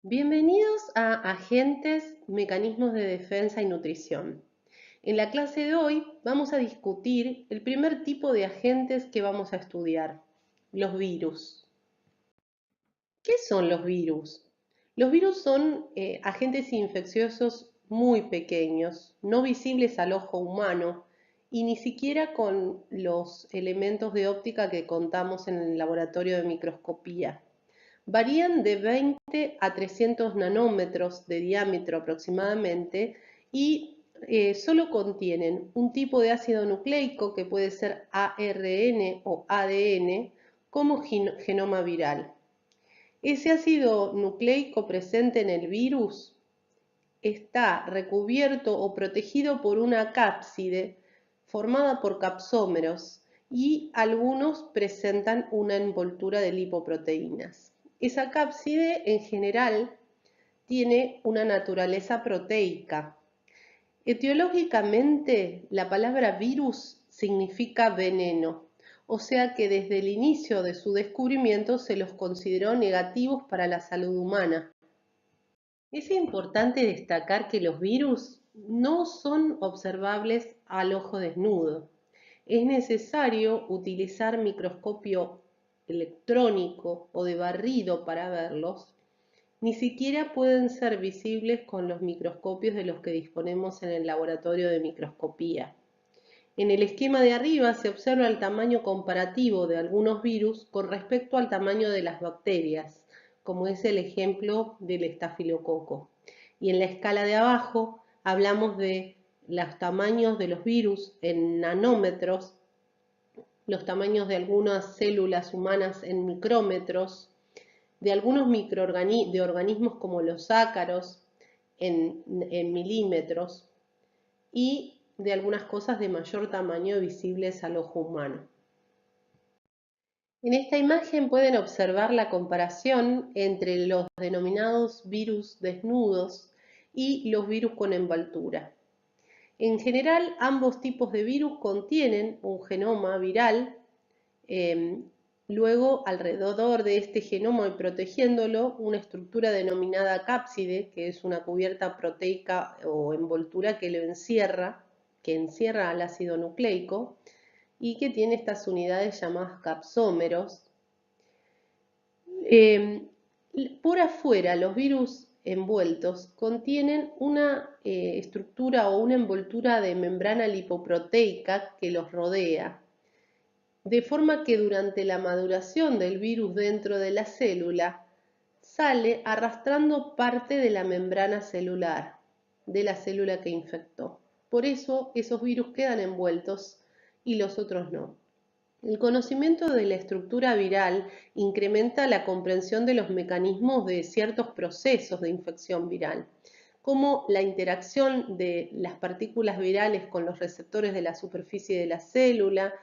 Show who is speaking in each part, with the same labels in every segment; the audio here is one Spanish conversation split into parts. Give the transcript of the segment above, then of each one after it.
Speaker 1: Bienvenidos a Agentes, Mecanismos de Defensa y Nutrición. En la clase de hoy vamos a discutir el primer tipo de agentes que vamos a estudiar, los virus. ¿Qué son los virus? Los virus son agentes infecciosos muy pequeños, no visibles al ojo humano y ni siquiera con los elementos de óptica que contamos en el laboratorio de microscopía. Varían de 20 a 300 nanómetros de diámetro aproximadamente y solo contienen un tipo de ácido nucleico que puede ser ARN o ADN como genoma viral. Ese ácido nucleico presente en el virus está recubierto o protegido por una cápside formada por capsómeros y algunos presentan una envoltura de lipoproteínas. Esa cápside en general tiene una naturaleza proteica. Etiológicamente, la palabra virus significa veneno, o sea que desde el inicio de su descubrimiento se los consideró negativos para la salud humana. Es importante destacar que los virus no son observables al ojo desnudo. Es necesario utilizar microscopio electrónico o de barrido para verlos. Ni siquiera pueden ser visibles con los microscopios de los que disponemos en el laboratorio de microscopía. En el esquema de arriba se observa el tamaño comparativo de algunos virus con respecto al tamaño de las bacterias, como es el ejemplo del estafilococo. Y en la escala de abajo hablamos de los tamaños de los virus en nanómetros, los tamaños de algunas células humanas en micrómetros, de algunos organismos como los ácaros en milímetros y de algunas cosas de mayor tamaño visibles al ojo humano. En esta imagen pueden observar la comparación entre los denominados virus desnudos y los virus con envoltura. En general, ambos tipos de virus contienen un genoma viral. Luego, alrededor de este genoma y protegiéndolo, una estructura denominada cápside, que es una cubierta proteica o envoltura que lo encierra, que encierra al ácido nucleico y que tiene estas unidades llamadas capsómeros. Por afuera, los virus envueltos contienen una estructura o una envoltura de membrana lipoproteica que los rodea, de forma que durante la maduración del virus dentro de la célula sale arrastrando parte de la membrana celular de la célula que infectó. Por eso esos virus quedan envueltos y los otros no. El conocimiento de la estructura viral incrementa la comprensión de los mecanismos de ciertos procesos de infección viral, como la interacción de las partículas virales con los receptores de la superficie de la célula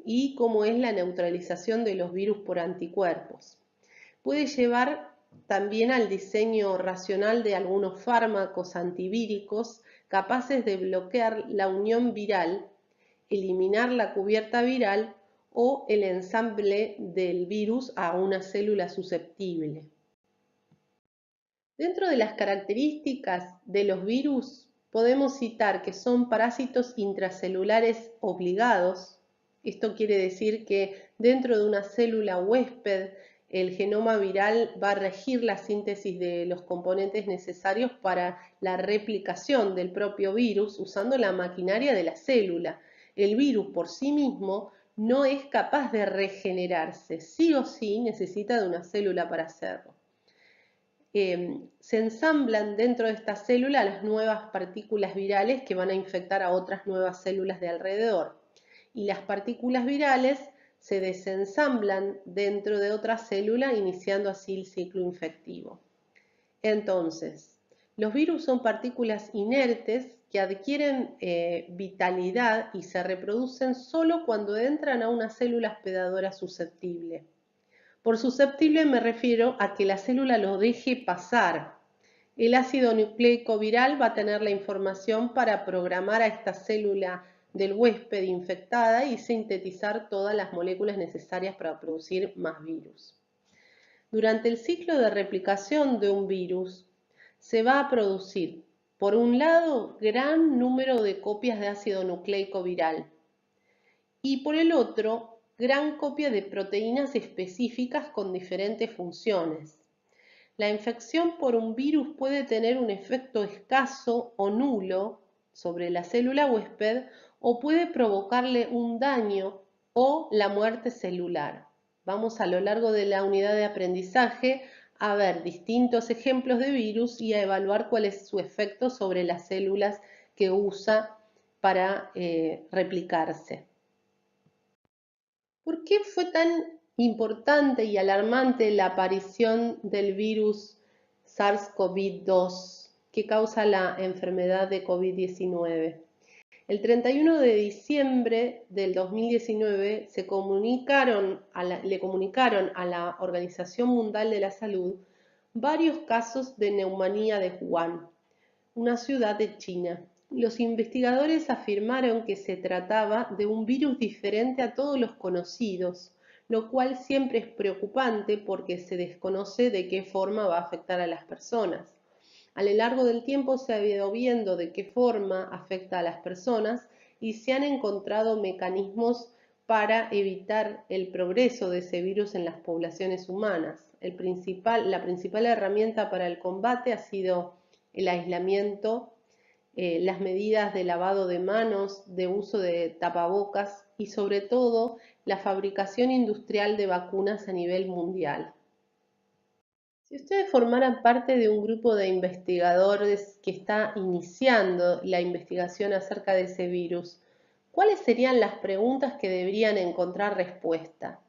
Speaker 1: y cómo es la neutralización de los virus por anticuerpos. Puede llevar también al diseño racional de algunos fármacos antivíricos capaces de bloquear la unión viral, eliminar la cubierta viral o el ensamble del virus a una célula susceptible. Dentro de las características de los virus podemos citar que son parásitos intracelulares obligados. Esto quiere decir que dentro de una célula huésped el genoma viral va a regir la síntesis de los componentes necesarios para la replicación del propio virus usando la maquinaria de la célula. El virus por sí mismo no es capaz de regenerarse, sí o sí necesita de una célula para hacerlo. Se ensamblan dentro de esta célula las nuevas partículas virales que van a infectar a otras nuevas células de alrededor. Y las partículas virales se desensamblan dentro de otra célula, iniciando así el ciclo infectivo. Entonces, los virus son partículas inertes que adquieren vitalidad y se reproducen solo cuando entran a una célula hospedadora susceptible. Por susceptible me refiero a que la célula lo deje pasar. El ácido nucleico viral va a tener la información para programar a esta célula del huésped infectada y sintetizar todas las moléculas necesarias para producir más virus. Durante el ciclo de replicación de un virus se va a producir, por un lado, gran número de copias de ácido nucleico viral y por el otro, gran copia de proteínas específicas con diferentes funciones. La infección por un virus puede tener un efecto escaso o nulo sobre la célula huésped o puede provocarle un daño o la muerte celular. Vamos a lo largo de la unidad de aprendizaje a ver distintos ejemplos de virus y a evaluar cuál es su efecto sobre las células que usa para replicarse. ¿Por qué fue tan importante y alarmante la aparición del virus SARS-CoV-2 que causa la enfermedad de COVID-19? El 31 de diciembre del 2019 le comunicaron a la Organización Mundial de la Salud varios casos de neumonía de Wuhan, una ciudad de China. Los investigadores afirmaron que se trataba de un virus diferente a todos los conocidos, lo cual siempre es preocupante porque se desconoce de qué forma va a afectar a las personas. A lo largo del tiempo se ha ido viendo de qué forma afecta a las personas y se han encontrado mecanismos para evitar el progreso de ese virus en las poblaciones humanas. La principal herramienta para el combate ha sido el aislamiento, las medidas de lavado de manos, de uso de tapabocas y sobre todo la fabricación industrial de vacunas a nivel mundial. Si ustedes formaran parte de un grupo de investigadores que está iniciando la investigación acerca de ese virus, ¿cuáles serían las preguntas que deberían encontrar respuesta?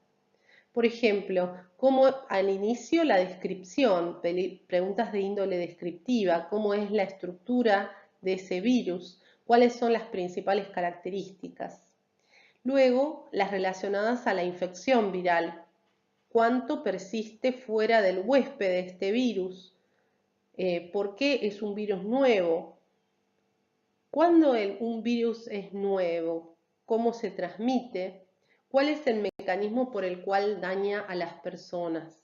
Speaker 1: Por ejemplo, ¿cómo al inicio la descripción, preguntas de índole descriptiva, cómo es la estructura de ese virus, cuáles son las principales características? Luego, las relacionadas a la infección viral, cuánto persiste fuera del huésped de este virus, por qué es un virus nuevo, cuándo un virus es nuevo, cómo se transmite, cuál es el mecanismo por el cual daña a las personas.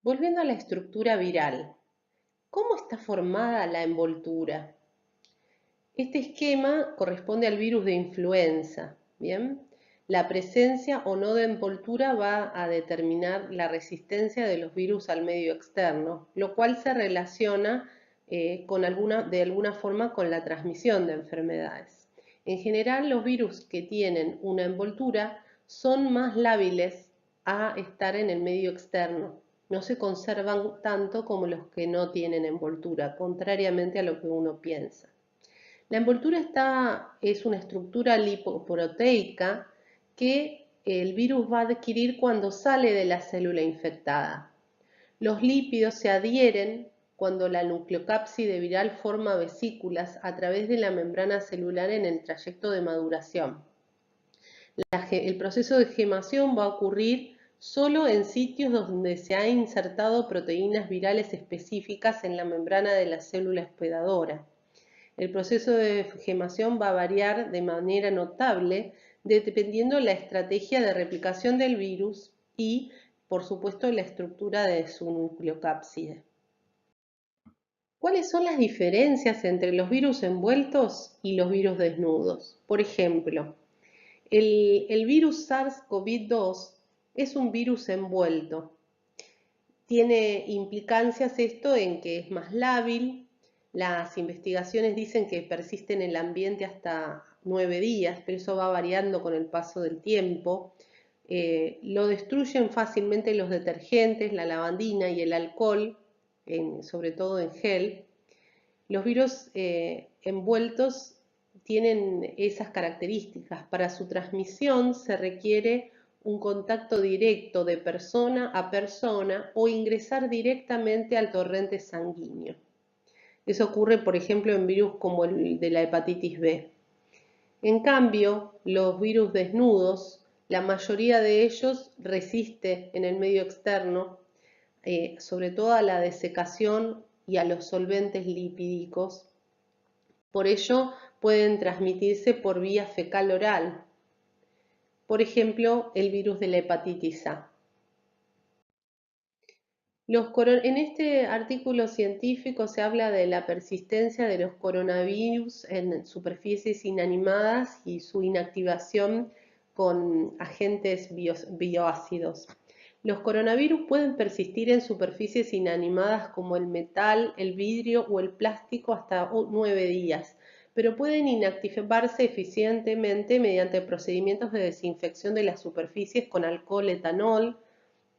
Speaker 1: Volviendo a la estructura viral, ¿cómo está formada la envoltura? Este esquema corresponde al virus de influenza, ¿bien? La presencia o no de envoltura va a determinar la resistencia de los virus al medio externo, lo cual se relaciona de alguna forma con la transmisión de enfermedades. En general, los virus que tienen una envoltura son más lábiles a estar en el medio externo. No se conservan tanto como los que no tienen envoltura, contrariamente a lo que uno piensa. La envoltura es una estructura lipoproteica que el virus va a adquirir cuando sale de la célula infectada. Los lípidos se adhieren cuando la nucleocápside viral forma vesículas a través de la membrana celular en el trayecto de maduración. El proceso de gemación va a ocurrir solo en sitios donde se han insertado proteínas virales específicas en la membrana de la célula hospedadora. El proceso de gemación va a variar de manera notable dependiendo la estrategia de replicación del virus y, por supuesto, la estructura de su nucleocápside. ¿Cuáles son las diferencias entre los virus envueltos y los virus desnudos? Por ejemplo, el virus SARS-CoV-2 es un virus envuelto. Tiene implicancias esto en que es más lábil. Las investigaciones dicen que persiste en el ambiente hasta 9 días, pero eso va variando con el paso del tiempo. Lo destruyen fácilmente los detergentes, la lavandina y el alcohol, sobre todo en gel. Los virus envueltos tienen esas características. Para su transmisión se requiere un contacto directo de persona a persona o ingresar directamente al torrente sanguíneo. Eso ocurre, por ejemplo, en virus como el de la hepatitis B. En cambio, los virus desnudos, la mayoría de ellos resiste en el medio externo, sobre todo a la desecación y a los solventes lipídicos. Por ello, pueden transmitirse por vía fecal oral. por ejemplo, el virus de la hepatitis A. En este artículo científico se habla de la persistencia de los coronavirus en superficies inanimadas y su inactivación con agentes bioácidos. Los coronavirus pueden persistir en superficies inanimadas como el metal, el vidrio o el plástico hasta 9 días, pero pueden inactivarse eficientemente mediante procedimientos de desinfección de las superficies con alcohol etanol,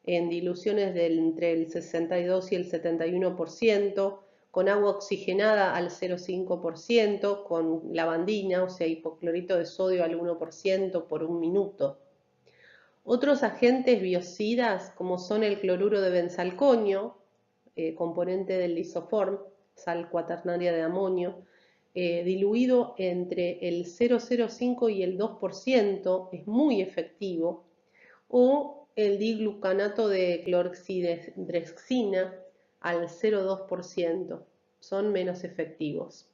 Speaker 1: en diluciones entre el 62 y el 71%, con agua oxigenada al 0,5%, con lavandina, o sea, hipoclorito de sodio al 1% por un minuto. Otros agentes biocidas, como son el cloruro de benzalconio, componente del lisoform, sal cuaternaria de amonio, diluido entre el 0,05 y el 2%, es muy efectivo, o el diglucanato de clorhexidrexina al 0,2%, son menos efectivos.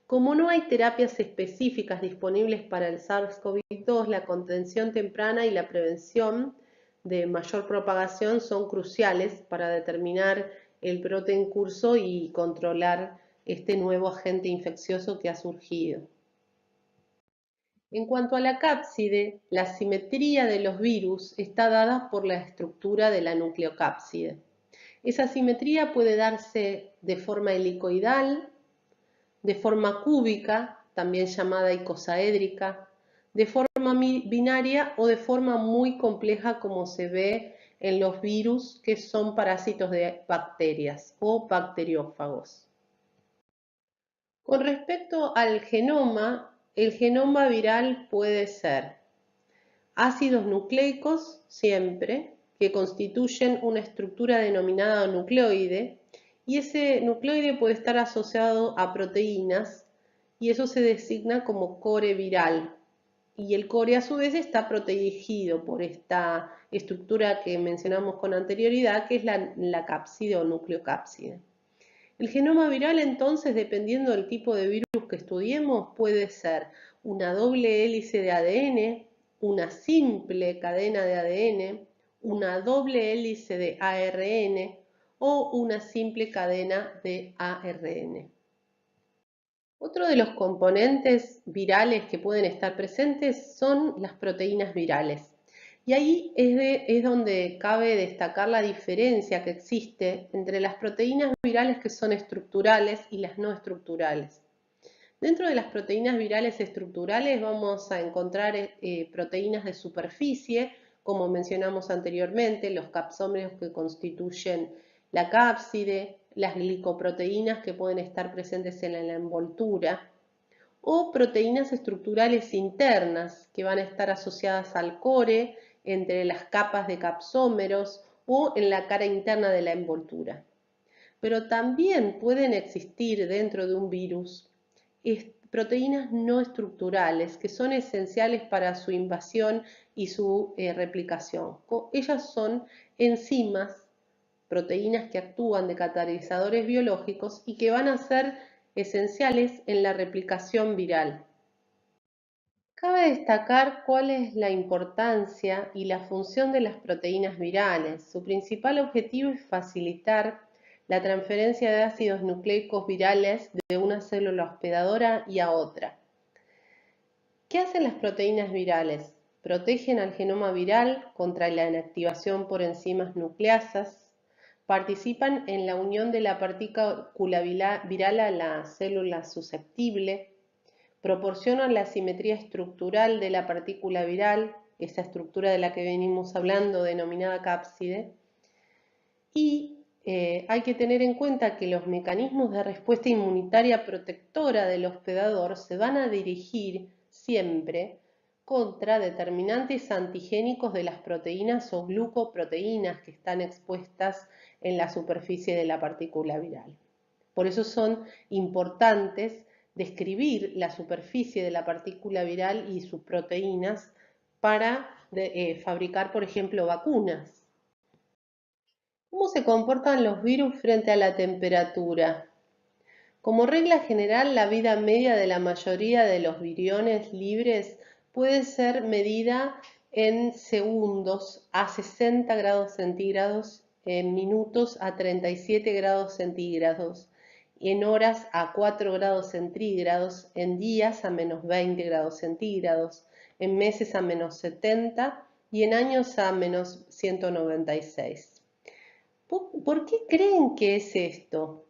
Speaker 1: Como no hay terapias específicas disponibles para el SARS-CoV-2, la contención temprana y la prevención de mayor propagación son cruciales para determinar el brote en curso y controlar este nuevo agente infeccioso que ha surgido. En cuanto a la cápside, la simetría de los virus está dada por la estructura de la nucleocápside. Esa simetría puede darse de forma helicoidal, de forma cúbica, también llamada icosaédrica, de forma binaria o de forma muy compleja como se ve en los virus que son parásitos de bacterias o bacteriófagos. Con respecto al genoma, el genoma viral puede ser ácidos nucleicos, siempre, que constituyen una estructura denominada nucleoide, y ese nucleoide puede estar asociado a proteínas, y eso se designa como core viral. Y el core a su vez está protegido por esta estructura que mencionamos con anterioridad, que es la cápside o nucleocápside. El genoma viral, entonces, dependiendo del tipo de virus que estudiemos, puede ser una doble hélice de ADN, una simple cadena de ADN, una doble hélice de ARN o una simple cadena de ARN. Otro de los componentes virales que pueden estar presentes son las proteínas virales. Y ahí es donde cabe destacar la diferencia que existe entre las proteínas virales que son estructurales y las no estructurales. Dentro de las proteínas virales estructurales vamos a encontrar proteínas de superficie, como mencionamos anteriormente, los capsómeros que constituyen la cápside, las glicoproteínas que pueden estar presentes en la envoltura, o proteínas estructurales internas que van a estar asociadas al core, entre las capas de capsómeros o en la cara interna de la envoltura. Pero también pueden existir dentro de un virus proteínas no estructurales que son esenciales para su invasión y su replicación. Ellas son enzimas, proteínas que actúan de catalizadores biológicos y que van a ser esenciales en la replicación viral. Cabe destacar cuál es la importancia y la función de las proteínas virales. Su principal objetivo es facilitar la transferencia de ácidos nucleicos virales de una célula hospedadora y a otra. ¿Qué hacen las proteínas virales? Protegen al genoma viral contra la inactivación por enzimas nucleasas, participan en la unión de la partícula viral a la célula susceptible, proporcionan la simetría estructural de la partícula viral, esa estructura de la que venimos hablando denominada cápside, y hay que tener en cuenta que los mecanismos de respuesta inmunitaria protectora del hospedador se van a dirigir siempre contra determinantes antigénicos de las proteínas o glucoproteínas que están expuestas en la superficie de la partícula viral. Por eso son importantes describir la superficie de la partícula viral y sus proteínas para fabricar, por ejemplo, vacunas. ¿Cómo se comportan los virus frente a la temperatura? Como regla general, la vida media de la mayoría de los viriones libres puede ser medida en segundos a 60 grados centígrados, en minutos a 37 grados centígrados, en horas a 4 grados centígrados, en días a menos 20 grados centígrados, en meses a menos 70 y en años a menos 196. ¿Por qué creen que es esto?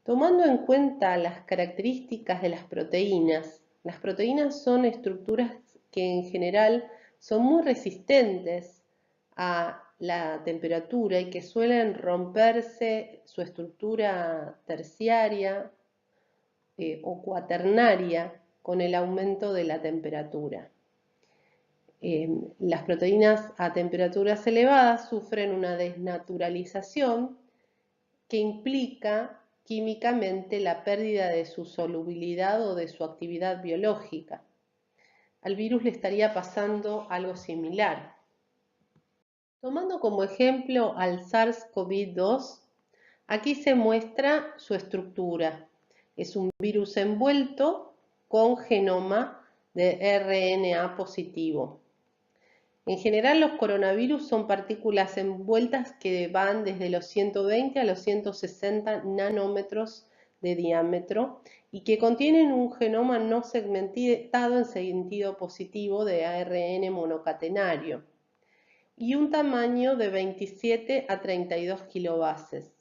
Speaker 1: Tomando en cuenta las características de las proteínas son estructuras que en general son muy resistentes a la temperatura y que suelen romperse su estructura terciaria o cuaternaria con el aumento de la temperatura. Las proteínas a temperaturas elevadas sufren una desnaturalización que implica químicamente la pérdida de su solubilidad o de su actividad biológica. Al virus le estaría pasando algo similar. Tomando como ejemplo al SARS-CoV-2, aquí se muestra su estructura. Es un virus envuelto con genoma de RNA positivo. En general, los coronavirus son partículas envueltas que van desde los 120 a los 160 nanómetros de diámetro y que contienen un genoma no segmentado en sentido positivo de ARN monocatenario y un tamaño de 27 a 32 kilobases.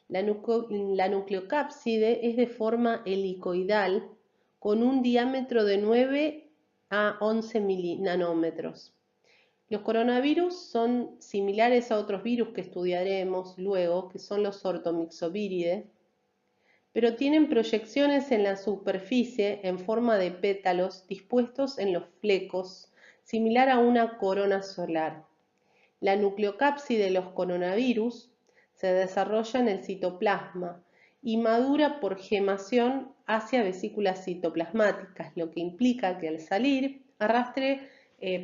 Speaker 1: La nucleocápside es de forma helicoidal con un diámetro de 9 a 11 nanómetros. Los coronavirus son similares a otros virus que estudiaremos luego, que son los ortomyxoviridae, pero tienen proyecciones en la superficie en forma de pétalos dispuestos en los flecos, similar a una corona solar. La nucleocápside de los coronavirus se desarrolla en el citoplasma y madura por gemación hacia vesículas citoplasmáticas, lo que implica que al salir arrastre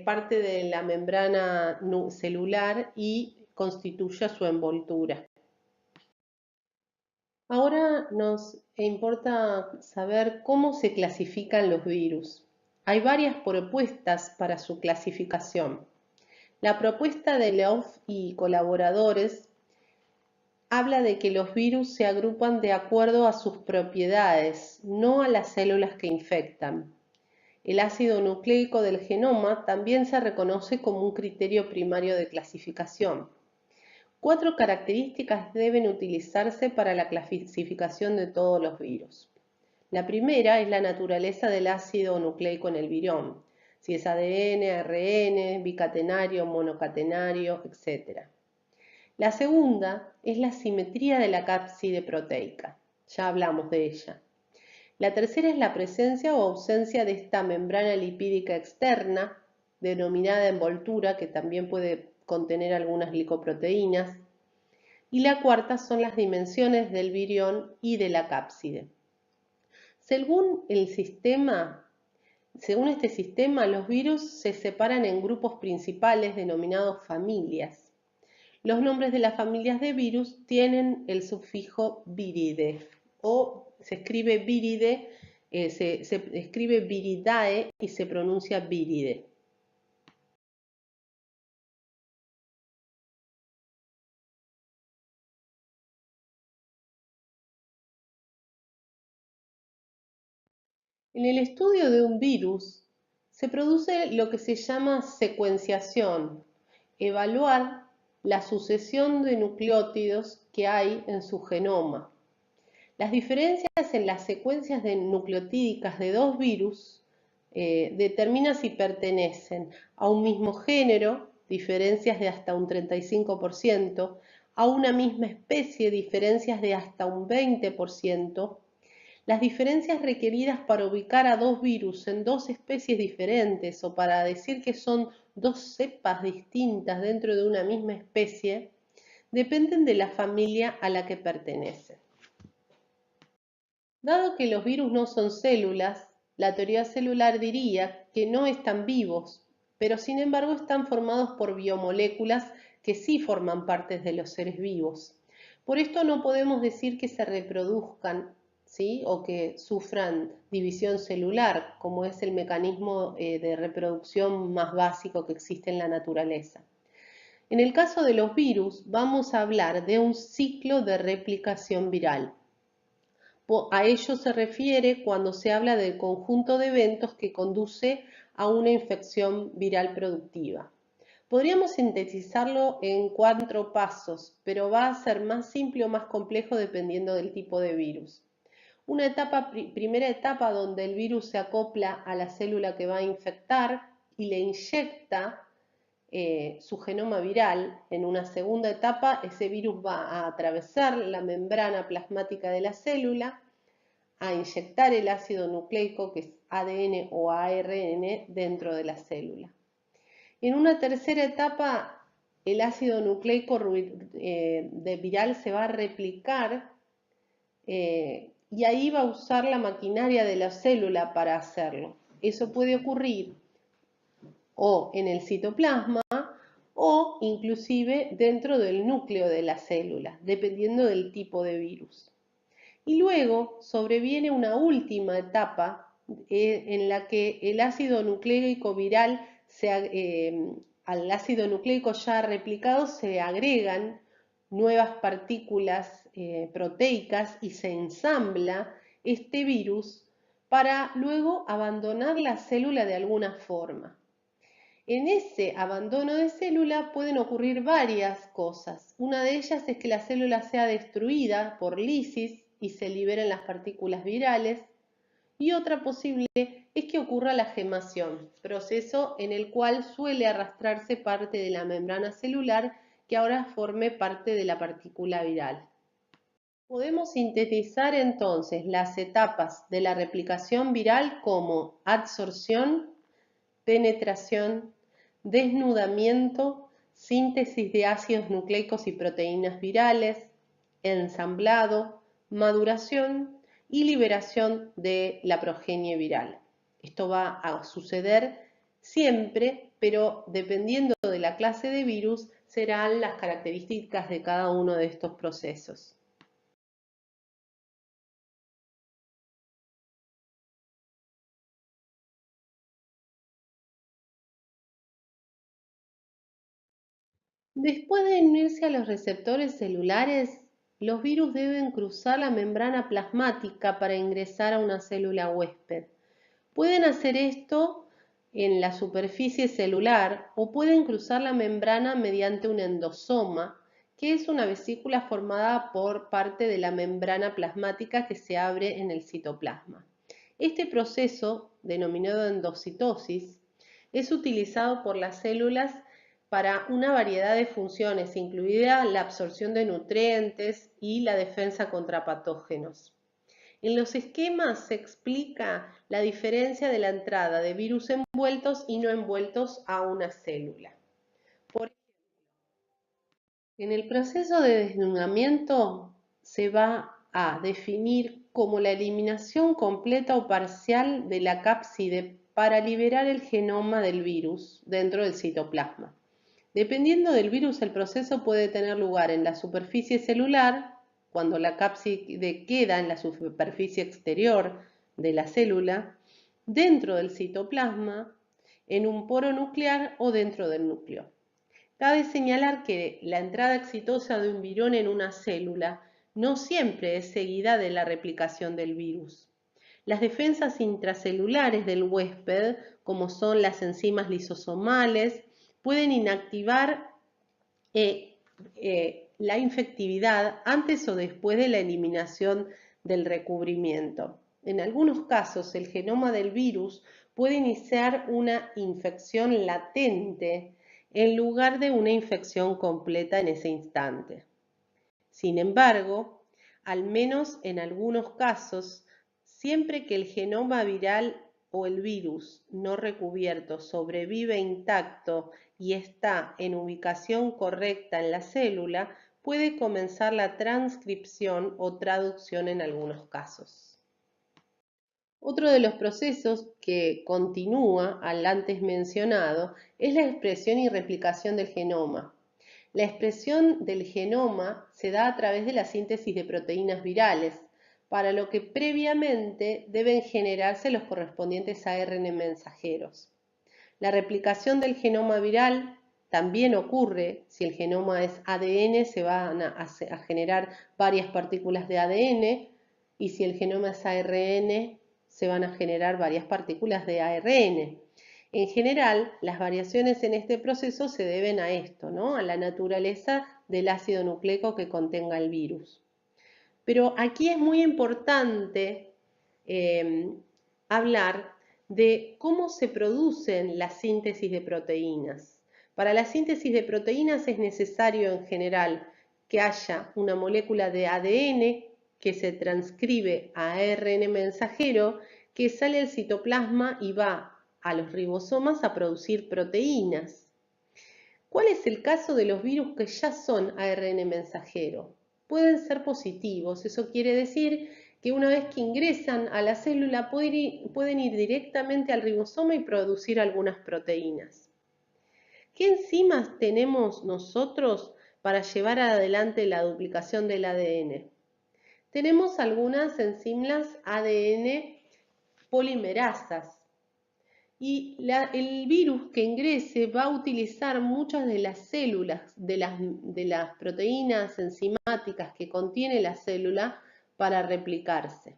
Speaker 1: parte de la membrana celular y constituya su envoltura. Ahora nos importa saber cómo se clasifican los virus. Hay varias propuestas para su clasificación. La propuesta de Love y colaboradores habla de que los virus se agrupan de acuerdo a sus propiedades, no a las células que infectan. El ácido nucleico del genoma también se reconoce como un criterio primario de clasificación. 4 características deben utilizarse para la clasificación de todos los virus. La primera es la naturaleza del ácido nucleico en el virión, si es ADN, ARN, bicatenario, monocatenario, etc. La segunda es la simetría de la cápside proteica, ya hablamos de ella. La tercera es la presencia o ausencia de esta membrana lipídica externa, denominada envoltura, que también puede contener algunas glicoproteínas. Y la cuarta son las dimensiones del virión y de la cápside. Según este sistema, los virus se separan en grupos principales denominados familias. Los nombres de las familias de virus tienen el sufijo viride o se escribe viride, se escribe viridae y se pronuncia viride. En el estudio de un virus se produce lo que se llama secuenciación, evaluar la sucesión de nucleótidos que hay en su genoma. Las diferencias en las secuencias nucleotídicas de dos virus determinan si pertenecen a un mismo género, diferencias de hasta un 35%, a una misma especie, diferencias de hasta un 20%. Las diferencias requeridas para ubicar a dos virus en dos especies diferentes o para decir que son dos cepas distintas dentro de una misma especie dependen de la familia a la que pertenecen. Dado que los virus no son células, la teoría celular diría que no están vivos, pero sin embargo están formados por biomoléculas que sí forman parte de los seres vivos. Por esto no podemos decir que se reproduzcan ¿sí? O que sufran división celular, como es el mecanismo de reproducción más básico que existe en la naturaleza. En el caso de los virus, vamos a hablar de un ciclo de replicación viral. A ello se refiere cuando se habla del conjunto de eventos que conduce a una infección viral productiva. Podríamos sintetizarlo en 4 pasos, pero va a ser más simple o más complejo dependiendo del tipo de virus. Una primera etapa donde el virus se acopla a la célula que va a infectar y le inyecta su genoma viral. En una segunda etapa, ese virus va a atravesar la membrana plasmática de la célula, a inyectar el ácido nucleico, que es ADN o ARN, dentro de la célula. En una tercera etapa, el ácido nucleico viral se va a replicar y ahí va a usar la maquinaria de la célula para hacerlo. Eso puede ocurrir o en el citoplasma o inclusive dentro del núcleo de la célula, dependiendo del tipo de virus. Y luego sobreviene una última etapa en la que el ácido nucleico viral, al ácido nucleico ya replicado se agregan nuevas partículas proteicas y se ensambla este virus para luego abandonar la célula de alguna forma. En ese abandono de célula pueden ocurrir varias cosas. Una de ellas es que la célula sea destruida por lisis y se liberen las partículas virales. Y otra posible es que ocurra la gemación, proceso en el cual suele arrastrarse parte de la membrana celular que ahora forme parte de la partícula viral. Podemos sintetizar entonces las etapas de la replicación viral como adsorción, penetración, desnudamiento, síntesis de ácidos nucleicos y proteínas virales, ensamblado, maduración y liberación de la progenie viral. Esto va a suceder siempre, pero dependiendo de la clase de virus, serán las características de cada uno de estos procesos. Después de unirse a los receptores celulares, los virus deben cruzar la membrana plasmática para ingresar a una célula huésped. Pueden hacer esto en la superficie celular o pueden cruzar la membrana mediante un endosoma, que es una vesícula formada por parte de la membrana plasmática que se abre en el citoplasma. Este proceso, denominado endocitosis, es utilizado por las células para una variedad de funciones, incluida la absorción de nutrientes y la defensa contra patógenos. En los esquemas se explica la diferencia de la entrada de virus envueltos y no envueltos a una célula. Por ejemplo, en el proceso de desnudamiento se va a definir como la eliminación completa o parcial de la cápside para liberar el genoma del virus dentro del citoplasma. Dependiendo del virus, el proceso puede tener lugar en la superficie celular, cuando la cápside queda en la superficie exterior de la célula, dentro del citoplasma, en un poro nuclear o dentro del núcleo. Cabe señalar que la entrada exitosa de un virón en una célula no siempre es seguida de la replicación del virus. Las defensas intracelulares del huésped, como son las enzimas lisosomales, pueden inactivar la infectividad antes o después de la eliminación del recubrimiento. En algunos casos, el genoma del virus puede iniciar una infección latente en lugar de una infección completa en ese instante. Sin embargo, al menos en algunos casos, siempre que el genoma viral o el virus no recubierto sobrevive intacto y está en ubicación correcta en la célula, puede comenzar la transcripción o traducción en algunos casos. Otro de los procesos que continúa al antes mencionado es la expresión y replicación del genoma. La expresión del genoma se da a través de la síntesis de proteínas virales, para lo que previamente deben generarse los correspondientes ARN mensajeros. La replicación del genoma viral también ocurre. Si el genoma es ADN, se van a generar varias partículas de ADN, y si el genoma es ARN, se van a generar varias partículas de ARN. En general, las variaciones en este proceso se deben a esto, ¿no? A la naturaleza del ácido nucleico que contenga el virus. Pero aquí es muy importante hablar de cómo se producen las síntesis de proteínas. Para la síntesis de proteínas es necesario en general que haya una molécula de ADN que se transcribe a ARN mensajero, que sale del citoplasma y va a los ribosomas a producir proteínas. ¿Cuál es el caso de los virus que ya son ARN mensajero? Pueden ser positivos, eso quiere decir que una vez que ingresan a la célula pueden ir directamente al ribosoma y producir algunas proteínas. ¿Qué enzimas tenemos nosotros para llevar adelante la duplicación del ADN? Tenemos algunas enzimas ADN polimerasas. Y el virus que ingrese va a utilizar muchas de las células, de las proteínas enzimáticas que contiene la célula para replicarse.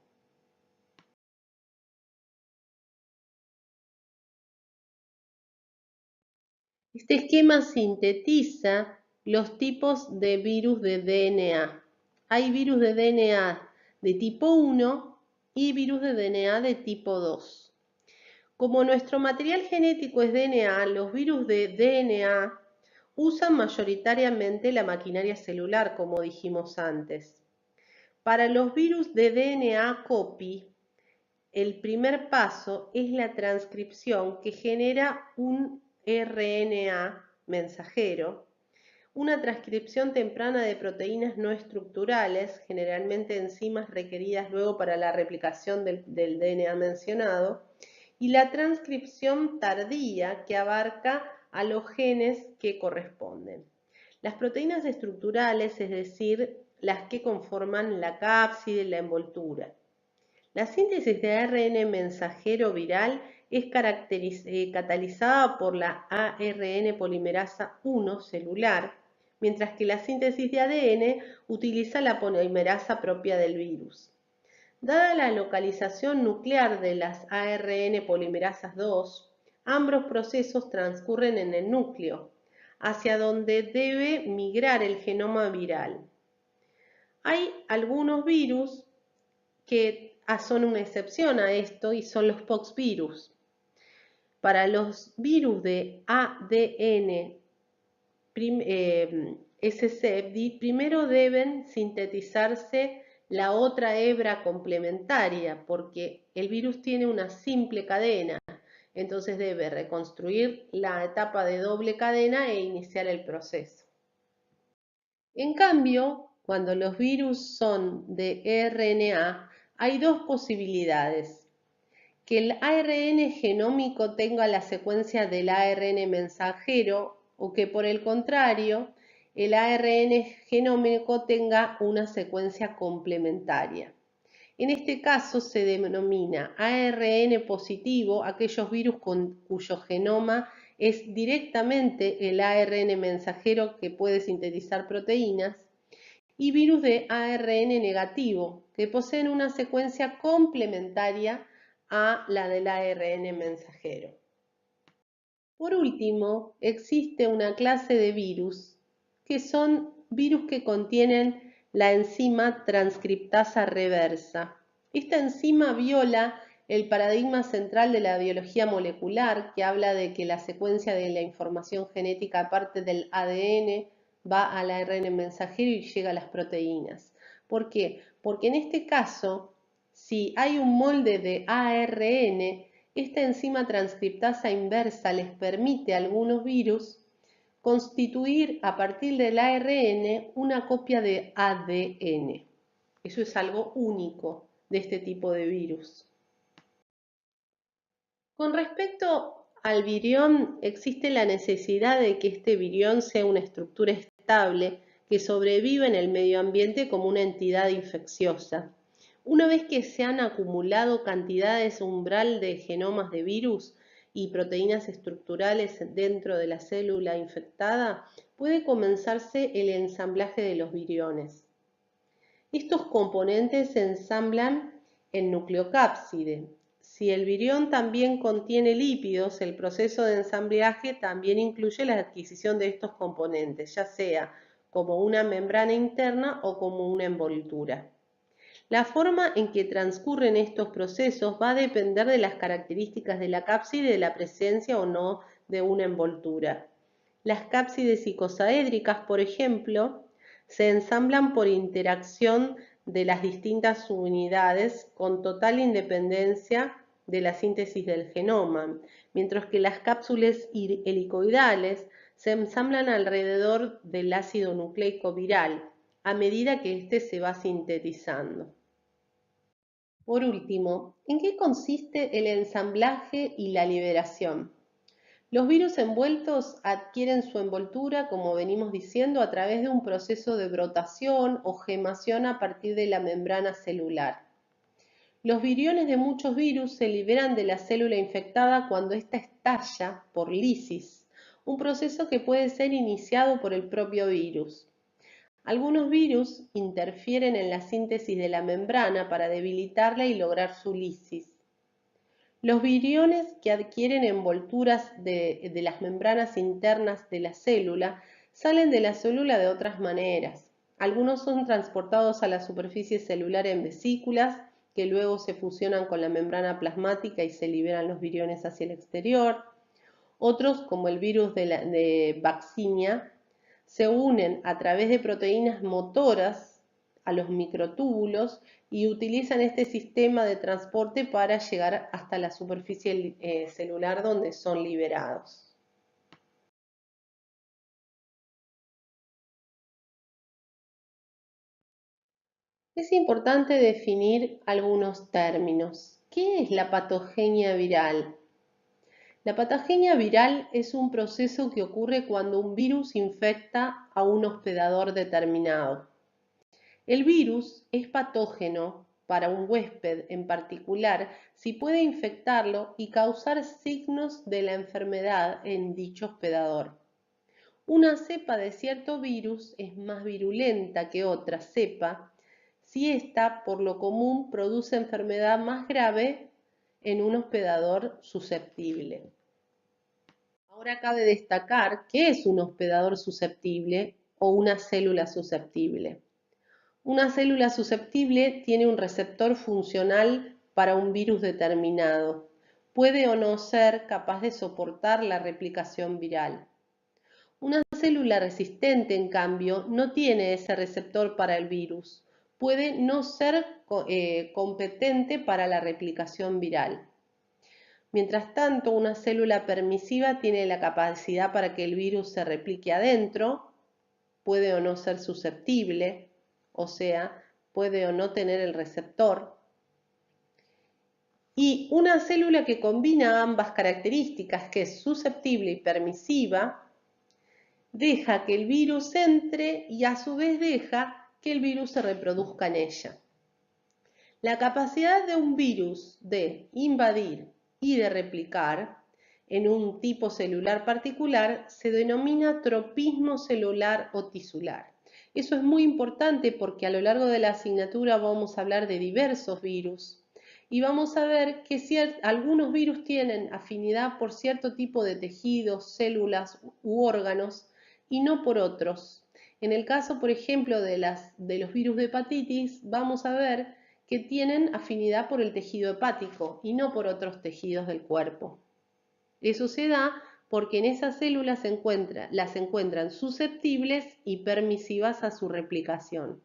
Speaker 1: Este esquema sintetiza los tipos de virus de DNA. Hay virus de DNA de tipo 1 y virus de DNA de tipo 2. Como nuestro material genético es DNA, los virus de DNA usan mayoritariamente la maquinaria celular, como dijimos antes. Para los virus de DNA copy, el primer paso es la transcripción que genera un RNA mensajero, una transcripción temprana de proteínas no estructurales, generalmente enzimas requeridas luego para la replicación del DNA mencionado, y la transcripción tardía que abarca a los genes que corresponden. Las proteínas estructurales, es decir, las que conforman la cápside y la envoltura. La síntesis de ARN mensajero viral es catalizada por la ARN polimerasa 1 celular, mientras que la síntesis de ADN utiliza la polimerasa propia del virus. Dada la localización nuclear de las ARN polimerasas 2, ambos procesos transcurren en el núcleo, hacia donde debe migrar el genoma viral. Hay algunos virus que son una excepción a esto y son los poxvirus. Para los virus de ADN SC, primero deben sintetizarse la otra hebra complementaria, porque el virus tiene una simple cadena, entonces debe reconstruir la etapa de doble cadena e iniciar el proceso. En cambio, cuando los virus son de RNA, hay dos posibilidades: que el ARN genómico tenga la secuencia del ARN mensajero, o que por el contrario, el ARN genómico tenga una secuencia complementaria. En este caso se denomina ARN positivo aquellos virus cuyo genoma es directamente el ARN mensajero que puede sintetizar proteínas, y virus de ARN negativo que poseen una secuencia complementaria a la del ARN mensajero. Por último, existe una clase de virus que son virus que contienen la enzima transcriptasa reversa. Esta enzima viola el paradigma central de la biología molecular, que habla de que la secuencia de la información genética aparte del ADN va al ARN mensajero y llega a las proteínas. ¿Por qué? Porque en este caso, si hay un molde de ARN, esta enzima transcriptasa inversa les permite a algunos virus constituir a partir del ARN una copia de ADN. Eso es algo único de este tipo de virus. Con respecto al virión, existe la necesidad de que este virión sea una estructura estable que sobreviva en el medio ambiente como una entidad infecciosa. Una vez que se han acumulado cantidades umbral de genomas de virus y proteínas estructurales dentro de la célula infectada, puede comenzarse el ensamblaje de los viriones. Estos componentes se ensamblan en nucleocápside. Si el virión también contiene lípidos, el proceso de ensamblaje también incluye la adquisición de estos componentes, ya sea como una membrana interna o como una envoltura. La forma en que transcurren estos procesos va a depender de las características de la cápside y de la presencia o no de una envoltura. Las cápsides icosaédricas, por ejemplo, se ensamblan por interacción de las distintas unidades con total independencia de la síntesis del genoma, mientras que las cápsulas helicoidales se ensamblan alrededor del ácido nucleico viral a medida que éste se va sintetizando. Por último, ¿en qué consiste el ensamblaje y la liberación? Los virus envueltos adquieren su envoltura, como venimos diciendo, a través de un proceso de brotación o gemación a partir de la membrana celular. Los viriones de muchos virus se liberan de la célula infectada cuando ésta estalla por lisis, un proceso que puede ser iniciado por el propio virus. Algunos virus interfieren en la síntesis de la membrana para debilitarla y lograr su lisis. Los viriones que adquieren envolturas de las membranas internas de la célula salen de la célula de otras maneras. Algunos son transportados a la superficie celular en vesículas, que luego se fusionan con la membrana plasmática y se liberan los viriones hacia el exterior. Otros, como el virus de Vaccinia, se unen a través de proteínas motoras a los microtúbulos y utilizan este sistema de transporte para llegar hasta la superficie celular donde son liberados. Es importante definir algunos términos. ¿Qué es la patogenia viral? La patogenia viral es un proceso que ocurre cuando un virus infecta a un hospedador determinado. El virus es patógeno para un huésped en particular si puede infectarlo y causar signos de la enfermedad en dicho hospedador. Una cepa de cierto virus es más virulenta que otra cepa si ésta, por lo común, produce enfermedad más grave en un hospedador susceptible. Ahora cabe destacar qué es un hospedador susceptible o una célula susceptible. Una célula susceptible tiene un receptor funcional para un virus determinado. Puede o no ser capaz de soportar la replicación viral. Una célula resistente, en cambio, no tiene ese receptor para el virus. Puede no ser competente para la replicación viral. Mientras tanto, una célula permisiva tiene la capacidad para que el virus se replique adentro, puede o no ser susceptible, o sea, puede o no tener el receptor. Y una célula que combina ambas características, que es susceptible y permisiva, deja que el virus entre y a su vez deja que el virus se reproduzca en ella. La capacidad de un virus de invadir y de replicar en un tipo celular particular se denomina tropismo celular o tisular. Eso es muy importante porque a lo largo de la asignatura vamos a hablar de diversos virus y vamos a ver que algunos virus tienen afinidad por cierto tipo de tejidos, células u órganos y no por otros. En el caso, por ejemplo, de los virus de hepatitis, vamos a ver que tienen afinidad por el tejido hepático y no por otros tejidos del cuerpo. Eso se da porque en esas células las encuentran susceptibles y permisivas a su replicación.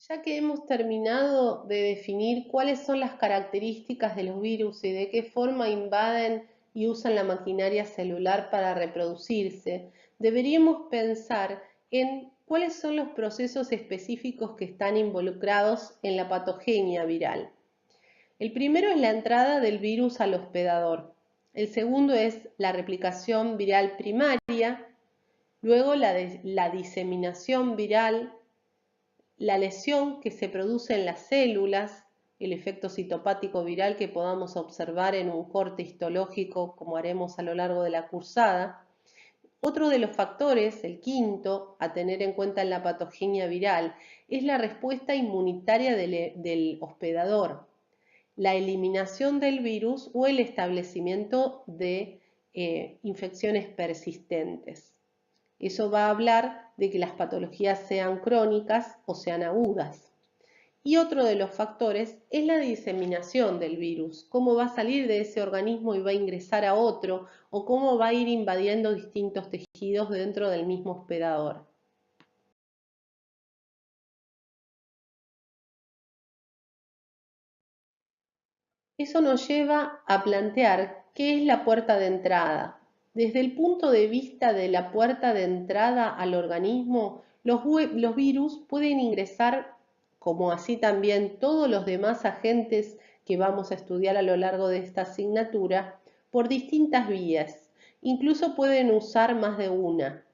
Speaker 1: Ya que hemos terminado de definir cuáles son las características de los virus y de qué forma invaden y usan la maquinaria celular para reproducirse, deberíamos pensar en cuáles son los procesos específicos que están involucrados en la patogenia viral. El primero es la entrada del virus al hospedador. El segundo es la replicación viral primaria, luego la diseminación viral, la lesión que se produce en las células, el efecto citopático viral que podamos observar en un corte histológico como haremos a lo largo de la cursada. Otro de los factores, el quinto, a tener en cuenta en la patogenia viral, es la respuesta inmunitaria del hospedador, la eliminación del virus o el establecimiento de infecciones persistentes. Eso va a hablar de que las patologías sean crónicas o sean agudas. Y otro de los factores es la diseminación del virus, cómo va a salir de ese organismo y va a ingresar a otro, o cómo va a ir invadiendo distintos tejidos dentro del mismo hospedador. Eso nos lleva a plantear qué es la puerta de entrada. Desde el punto de vista de la puerta de entrada al organismo, los virus pueden ingresar, como así también todos los demás agentes que vamos a estudiar a lo largo de esta asignatura, por distintas vías. Incluso pueden usar más de una.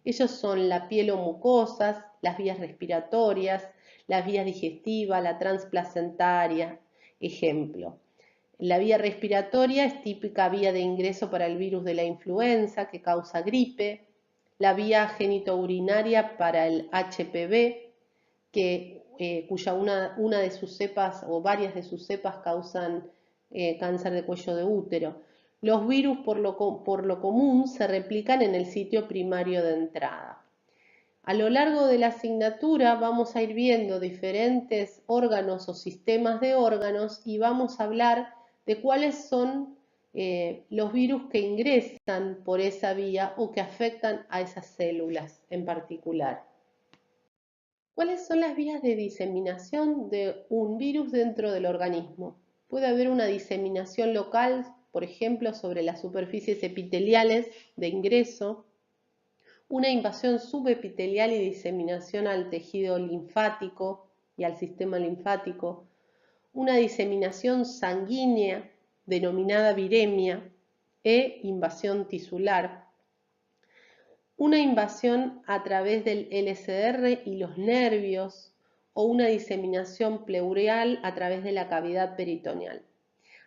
Speaker 1: Ellos son la piel o mucosas, las vías respiratorias, las vías digestivas, la transplacentaria, ejemplo. La vía respiratoria es típica vía de ingreso para el virus de la influenza que causa gripe, la vía genitourinaria para el HPV, cuya una de sus cepas o varias de sus cepas causan cáncer de cuello de útero. Los virus por lo común se replican en el sitio primario de entrada. A lo largo de la asignatura vamos a ir viendo diferentes órganos o sistemas de órganos y vamos a hablar de cuáles son los virus que ingresan por esa vía o que afectan a esas células en particular. ¿Cuáles son las vías de diseminación de un virus dentro del organismo? Puede haber una diseminación local, por ejemplo, sobre las superficies epiteliales de ingreso, una invasión subepitelial y diseminación al tejido linfático y al sistema linfático, una diseminación sanguínea denominada viremia e invasión tisular, una invasión a través del LCR y los nervios o una diseminación pleural a través de la cavidad peritoneal.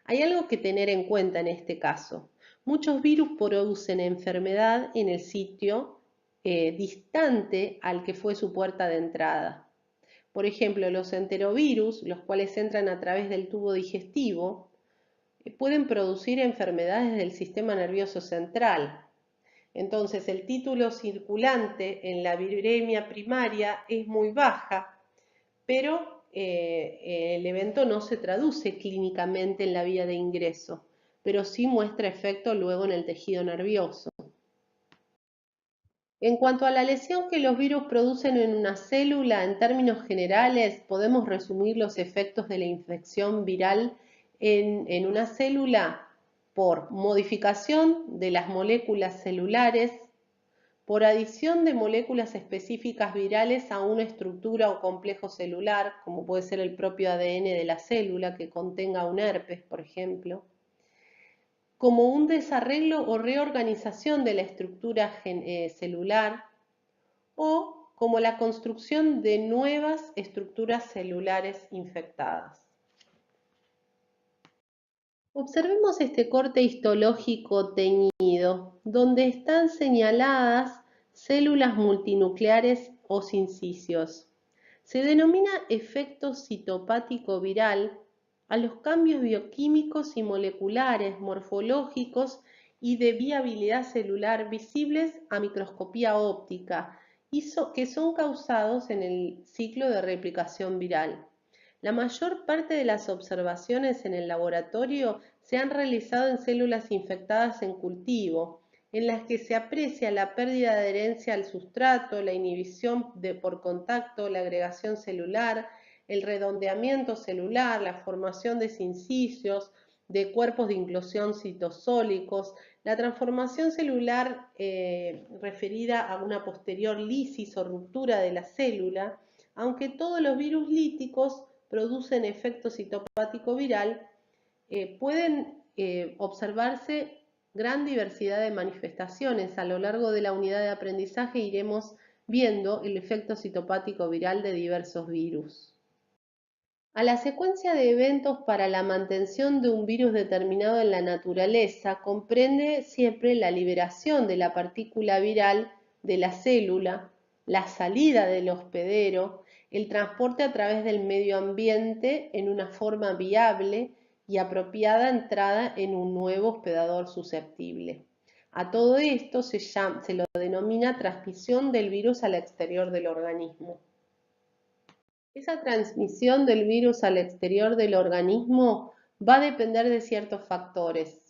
Speaker 1: Hay algo que tener en cuenta en este caso. Muchos virus producen enfermedad en el sitio distante al que fue su puerta de entrada. Por ejemplo, los enterovirus, los cuales entran a través del tubo digestivo, pueden producir enfermedades del sistema nervioso central. Entonces, el título circulante en la viremia primaria es muy baja, pero el evento no se traduce clínicamente en la vía de ingreso, pero sí muestra efecto luego en el tejido nervioso. En cuanto a la lesión que los virus producen en una célula, en términos generales, podemos resumir los efectos de la infección viral en una célula por modificación de las moléculas celulares, por adición de moléculas específicas virales a una estructura o complejo celular, como puede ser el propio ADN de la célula que contenga un herpes, por ejemplo, como un desarreglo o reorganización de la estructura celular o como la construcción de nuevas estructuras celulares infectadas. Observemos este corte histológico teñido, donde están señaladas células multinucleares o sincicios. Se denomina efecto citopático viral a los cambios bioquímicos y moleculares, morfológicos y de viabilidad celular visibles a microscopía óptica y que son causados en el ciclo de replicación viral. La mayor parte de las observaciones en el laboratorio se han realizado en células infectadas en cultivo, en las que se aprecia la pérdida de adherencia al sustrato, la inhibición por contacto, la agregación celular, el redondeamiento celular, la formación de sincicios, de cuerpos de inclusión citosólicos, la transformación celular referida a una posterior lisis o ruptura de la célula, aunque todos los virus líticos producen efecto citopático viral, pueden observarse gran diversidad de manifestaciones. A lo largo de la unidad de aprendizaje iremos viendo el efecto citopático viral de diversos virus. A la secuencia de eventos para la mantención de un virus determinado en la naturaleza comprende siempre la liberación de la partícula viral de la célula, la salida del hospedero, el transporte a través del medio ambiente en una forma viable y apropiada entrada en un nuevo hospedador susceptible. A todo esto se lo denomina transmisión del virus al exterior del organismo. Esa transmisión del virus al exterior del organismo va a depender de ciertos factores,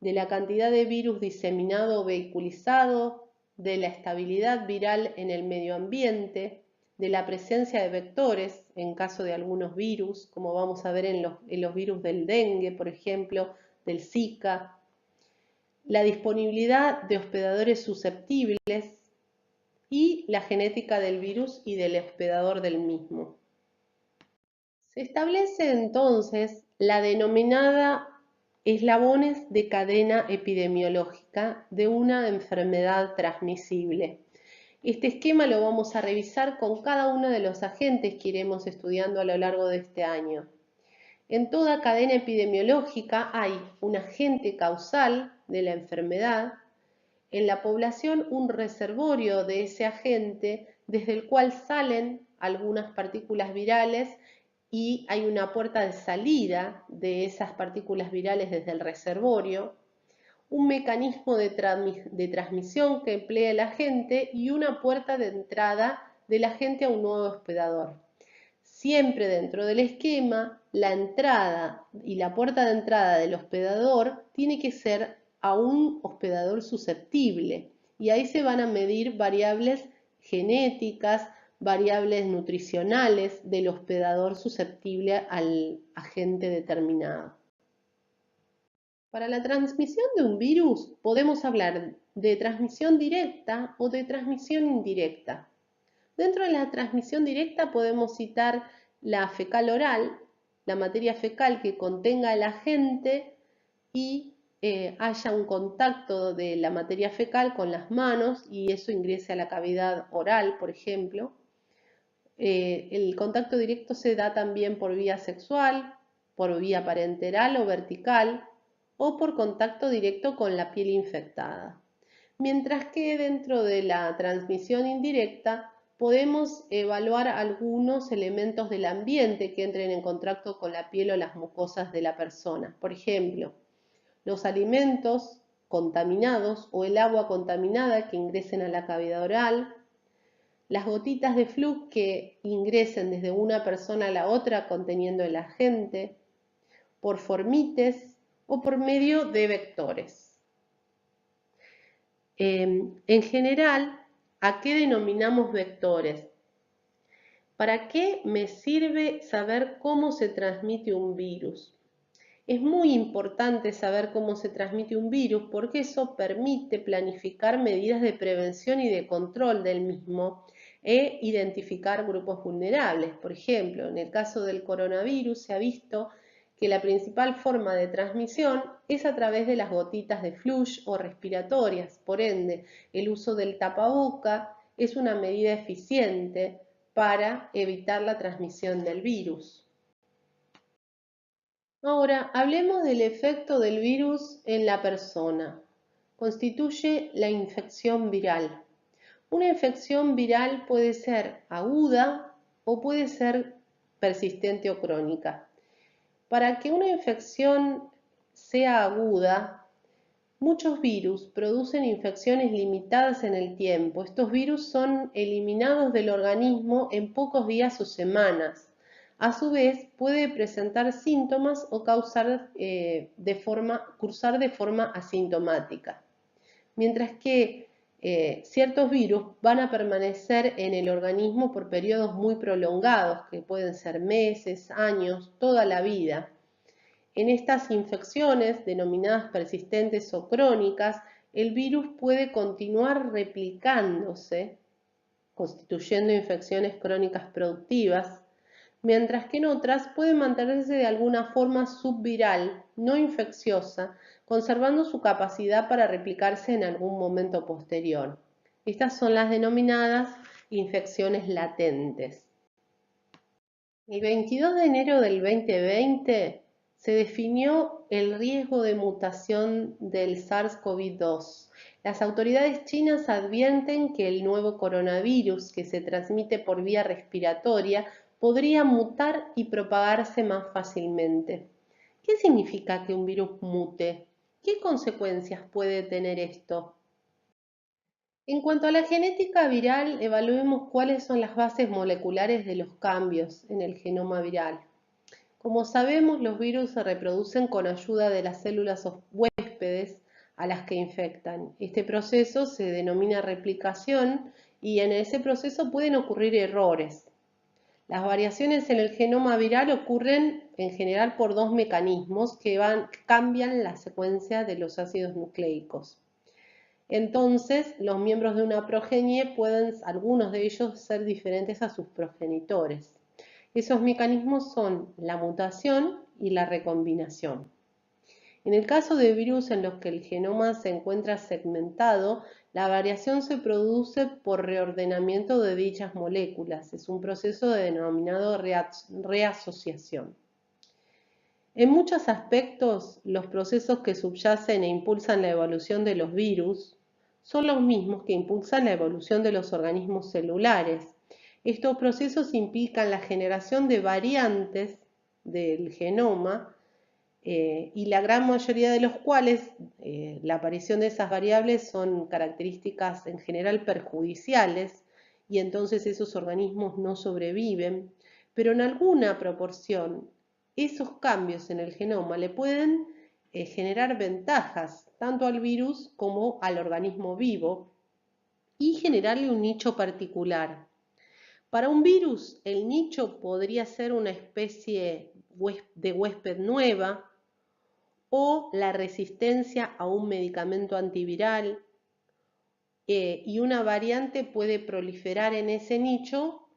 Speaker 1: de la cantidad de virus diseminado o vehiculizado, de la estabilidad viral en el medio ambiente, de la presencia de vectores en caso de algunos virus, como vamos a ver en los virus del dengue, por ejemplo, del Zika, la disponibilidad de hospedadores susceptibles y la genética del virus y del hospedador del mismo. Se establece entonces la denominada eslabones de cadena epidemiológica de una enfermedad transmisible. Este esquema lo vamos a revisar con cada uno de los agentes que iremos estudiando a lo largo de este año. En toda cadena epidemiológica hay un agente causal de la enfermedad, en la población un reservorio de ese agente desde el cual salen algunas partículas virales y hay una puerta de salida de esas partículas virales desde el reservorio, un mecanismo de transmisión que emplea el agente y una puerta de entrada del agente a un nuevo hospedador. Siempre dentro del esquema, la entrada y la puerta de entrada del hospedador tiene que ser a un hospedador susceptible y ahí se van a medir variables genéticas, variables nutricionales del hospedador susceptible al agente determinado. Para la transmisión de un virus podemos hablar de transmisión directa o de transmisión indirecta. Dentro de la transmisión directa podemos citar la fecal oral, la materia fecal que contenga el agente y haya un contacto de la materia fecal con las manos y eso ingrese a la cavidad oral, por ejemplo. El contacto directo se da también por vía sexual, por vía parenteral o vertical o por contacto directo con la piel infectada. Mientras que dentro de la transmisión indirecta podemos evaluar algunos elementos del ambiente que entren en contacto con la piel o las mucosas de la persona. Por ejemplo, los alimentos contaminados o el agua contaminada que ingresen a la cavidad oral, las gotitas de flux que ingresen desde una persona a la otra conteniendo el agente, por formites o por medio de vectores. En general, ¿a qué denominamos vectores? ¿Para qué me sirve saber cómo se transmite un virus? Es muy importante saber cómo se transmite un virus porque eso permite planificar medidas de prevención y de control del mismo e identificar grupos vulnerables. Por ejemplo, en el caso del coronavirus se ha visto que la principal forma de transmisión es a través de las gotitas de flush o respiratorias. Por ende, el uso del tapaboca es una medida eficiente para evitar la transmisión del virus. Ahora, hablemos del efecto del virus en la persona. Constituye la infección viral. Una infección viral puede ser aguda o puede ser persistente o crónica. Para que una infección sea aguda, muchos virus producen infecciones limitadas en el tiempo. Estos virus son eliminados del organismo en pocos días o semanas. A su vez, puede presentar síntomas o cursar de forma asintomática. Mientras que ciertos virus van a permanecer en el organismo por periodos muy prolongados, que pueden ser meses, años, toda la vida. En estas infecciones, denominadas persistentes o crónicas, el virus puede continuar replicándose, constituyendo infecciones crónicas productivas, mientras que en otras puede mantenerse de alguna forma subviral, no infecciosa, conservando su capacidad para replicarse en algún momento posterior. Estas son las denominadas infecciones latentes. El 22 de enero del 2020 se definió el riesgo de mutación del SARS-CoV-2. Las autoridades chinas advierten que el nuevo coronavirus, que se transmite por vía respiratoria, podría mutar y propagarse más fácilmente. ¿Qué significa que un virus mute? ¿Qué consecuencias puede tener esto? En cuanto a la genética viral, evaluemos cuáles son las bases moleculares de los cambios en el genoma viral. Como sabemos, los virus se reproducen con ayuda de las células huéspedes a las que infectan. Este proceso se denomina replicación y en ese proceso pueden ocurrir errores. Las variaciones en el genoma viral ocurren en general por dos mecanismos que cambian la secuencia de los ácidos nucleicos. Entonces, los miembros de una progenie pueden, algunos de ellos, ser diferentes a sus progenitores. Esos mecanismos son la mutación y la recombinación. En el caso de virus en los que el genoma se encuentra segmentado, la variación se produce por reordenamiento de dichas moléculas. Es un proceso denominado reasociación. En muchos aspectos, los procesos que subyacen e impulsan la evolución de los virus son los mismos que impulsan la evolución de los organismos celulares. Estos procesos implican la generación de variantes del genoma y la gran mayoría de los cuales, la aparición de esas variables son características en general perjudiciales y entonces esos organismos no sobreviven, pero en alguna proporción esos cambios en el genoma le pueden generar ventajas tanto al virus como al organismo vivo y generarle un nicho particular. Para un virus, el nicho podría ser una especie de huésped nueva o la resistencia a un medicamento antiviral y una variante puede proliferar en ese nicho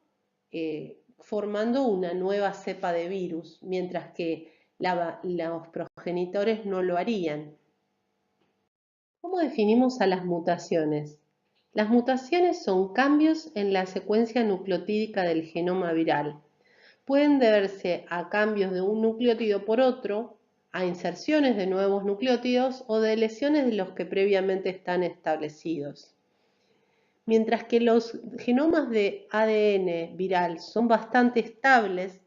Speaker 1: formando una nueva cepa de virus, mientras que los progenitores no lo harían. ¿Cómo definimos a las mutaciones? Las mutaciones son cambios en la secuencia nucleotídica del genoma viral. Pueden deberse a cambios de un nucleótido por otro, a inserciones de nuevos nucleótidos o de lesiones de los que previamente están establecidos. Mientras que los genomas de ADN viral son bastante estables,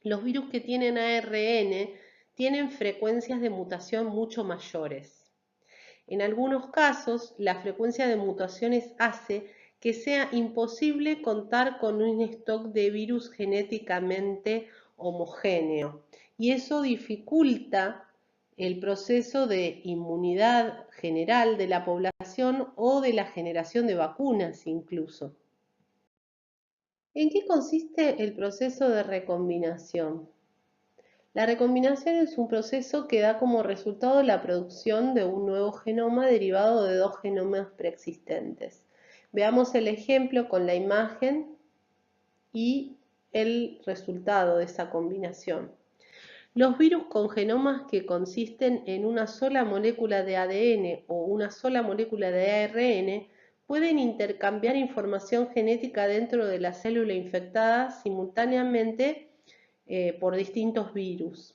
Speaker 1: los virus que tienen ARN tienen frecuencias de mutación mucho mayores. En algunos casos, la frecuencia de mutaciones hace que sea imposible contar con un stock de virus genéticamente homogéneo y eso dificulta el proceso de inmunidad general de la población o de la generación de vacunas incluso. ¿En qué consiste el proceso de recombinación? La recombinación es un proceso que da como resultado la producción de un nuevo genoma derivado de dos genomas preexistentes. Veamos el ejemplo con la imagen y el resultado de esa combinación. Los virus con genomas que consisten en una sola molécula de ADN o una sola molécula de ARN pueden intercambiar información genética dentro de la célula infectada simultáneamente por distintos virus,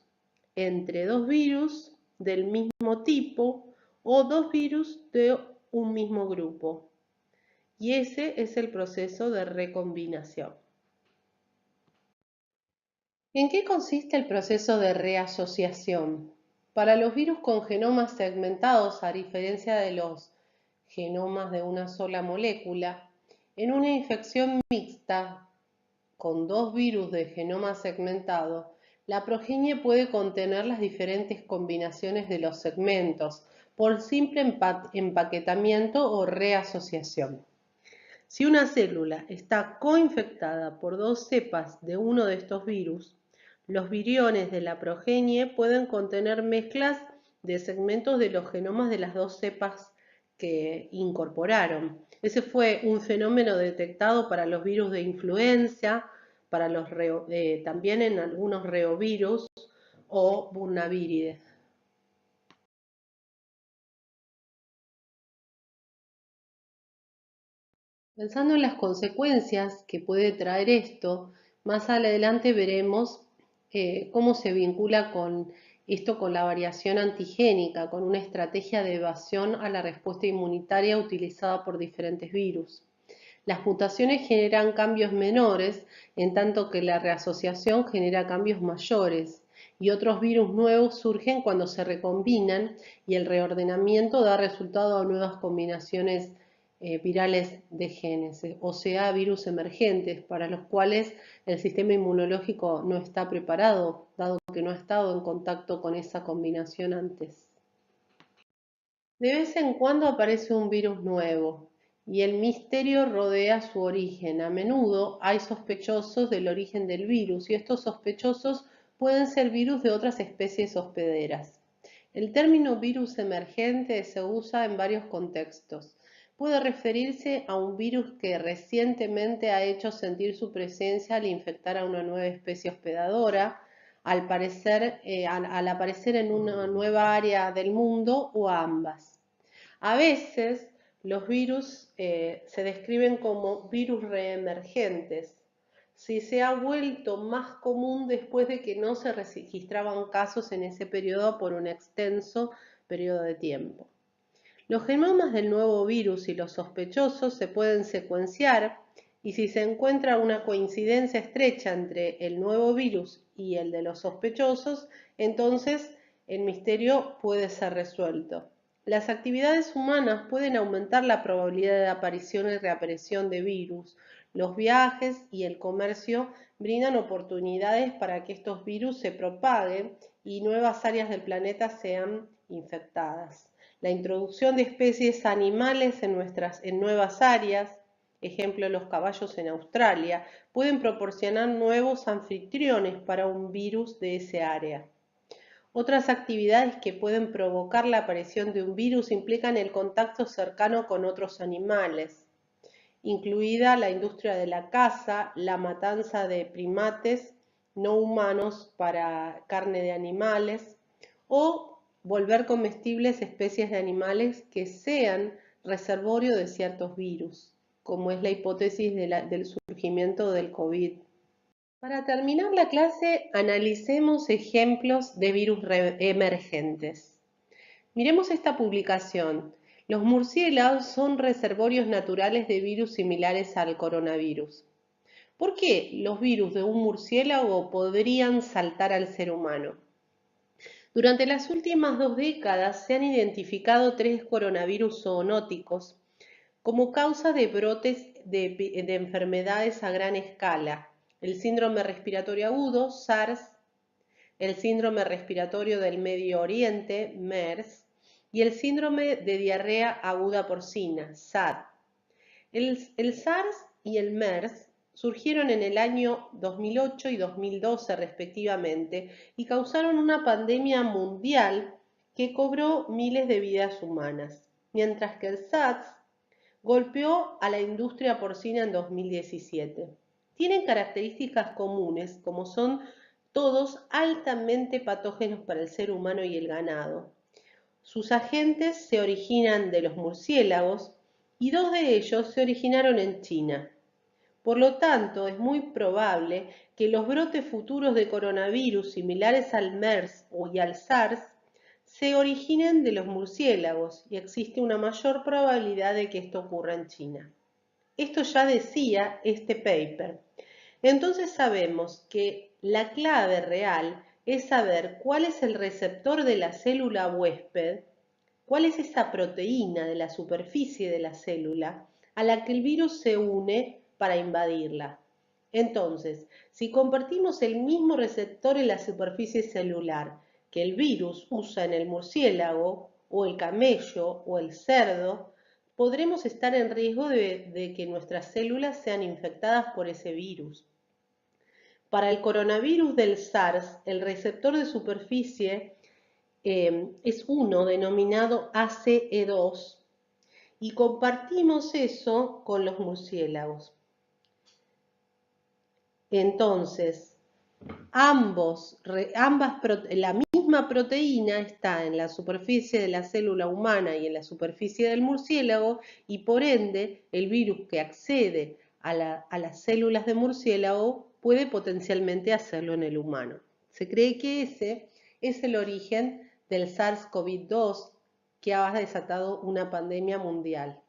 Speaker 1: entre dos virus del mismo tipo o dos virus de un mismo grupo. Y ese es el proceso de recombinación. ¿En qué consiste el proceso de reasociación? Para los virus con genomas segmentados, a diferencia de los genomas de una sola molécula, en una infección mixta con dos virus de genoma segmentado, la progenie puede contener las diferentes combinaciones de los segmentos por simple empaquetamiento o reasociación. Si una célula está coinfectada por dos cepas de uno de estos virus, los viriones de la progenie pueden contener mezclas de segmentos de los genomas de las dos cepas que incorporaron. Ese fue un fenómeno detectado para los virus de influenza, para los también en algunos reovirus o burnavírides. Pensando en las consecuencias que puede traer esto, más adelante veremos cómo se vincula con esto con la variación antigénica, con una estrategia de evasión a la respuesta inmunitaria utilizada por diferentes virus. Las mutaciones generan cambios menores, en tanto que la reasociación genera cambios mayores, y otros virus nuevos surgen cuando se recombinan y el reordenamiento da resultado a nuevas combinaciones virales de genes, o sea, virus emergentes, para los cuales el sistema inmunológico no está preparado, dado que no ha estado en contacto con esa combinación antes. De vez en cuando aparece un virus nuevo y el misterio rodea su origen. A menudo hay sospechosos del origen del virus y estos sospechosos pueden ser virus de otras especies hospederas. El término virus emergente se usa en varios contextos. Puede referirse a un virus que recientemente ha hecho sentir su presencia al infectar a una nueva especie hospedadora, al aparecer en una nueva área del mundo o a ambas. A veces los virus se describen como virus reemergentes. Si se ha vuelto más común después de que no se registraban casos en ese periodo por un extenso periodo de tiempo. Los genomas del nuevo virus y los sospechosos se pueden secuenciar y si se encuentra una coincidencia estrecha entre el nuevo virus y el de los sospechosos, entonces el misterio puede ser resuelto. Las actividades humanas pueden aumentar la probabilidad de aparición y reaparición de virus. Los viajes y el comercio brindan oportunidades para que estos virus se propaguen y nuevas áreas del planeta sean infectadas. La introducción de especies animales en nuevas áreas, ejemplo los caballos en Australia, pueden proporcionar nuevos anfitriones para un virus de ese área. Otras actividades que pueden provocar la aparición de un virus implican el contacto cercano con otros animales, incluida la industria de la caza, la matanza de primates no humanos para carne de animales o volver comestibles especies de animales que sean reservorio de ciertos virus, como es la hipótesis del surgimiento del COVID. Para terminar la clase, analicemos ejemplos de virus emergentes. Miremos esta publicación. Los murciélagos son reservorios naturales de virus similares al coronavirus. ¿Por qué los virus de un murciélago podrían saltar al ser humano? Durante las últimas 2 décadas se han identificado 3 coronavirus zoonóticos como causa de brotes de enfermedades a gran escala: el síndrome respiratorio agudo, SARS, el síndrome respiratorio del Medio Oriente, MERS, y el síndrome de diarrea aguda porcina, SAD. El SARS y el MERS surgieron en el año 2008 y 2012 respectivamente y causaron una pandemia mundial que cobró miles de vidas humanas, mientras que el SARS golpeó a la industria porcina en 2017. Tienen características comunes, como son todos altamente patógenos para el ser humano y el ganado. Sus agentes se originan de los murciélagos y 2 de ellos se originaron en China. Por lo tanto, es muy probable que los brotes futuros de coronavirus similares al MERS y al SARS se originen de los murciélagos y existe una mayor probabilidad de que esto ocurra en China. Esto ya decía este paper. Entonces sabemos que la clave real es saber cuál es el receptor de la célula huésped, cuál es esa proteína de la superficie de la célula a la que el virus se une para invadirla. Entonces, si compartimos el mismo receptor en la superficie celular que el virus usa en el murciélago o el camello o el cerdo, podremos estar en riesgo de que nuestras células sean infectadas por ese virus. Para el coronavirus del SARS, el receptor de superficie es uno denominado ACE2 y compartimos con los murciélagos. Entonces, La misma proteína está en la superficie de la célula humana y en la superficie del murciélago y por ende el virus que accede a las células de murciélago puede potencialmente hacerlo en el humano. Se cree que ese es el origen del SARS-CoV-2 que ha desatado una pandemia mundial.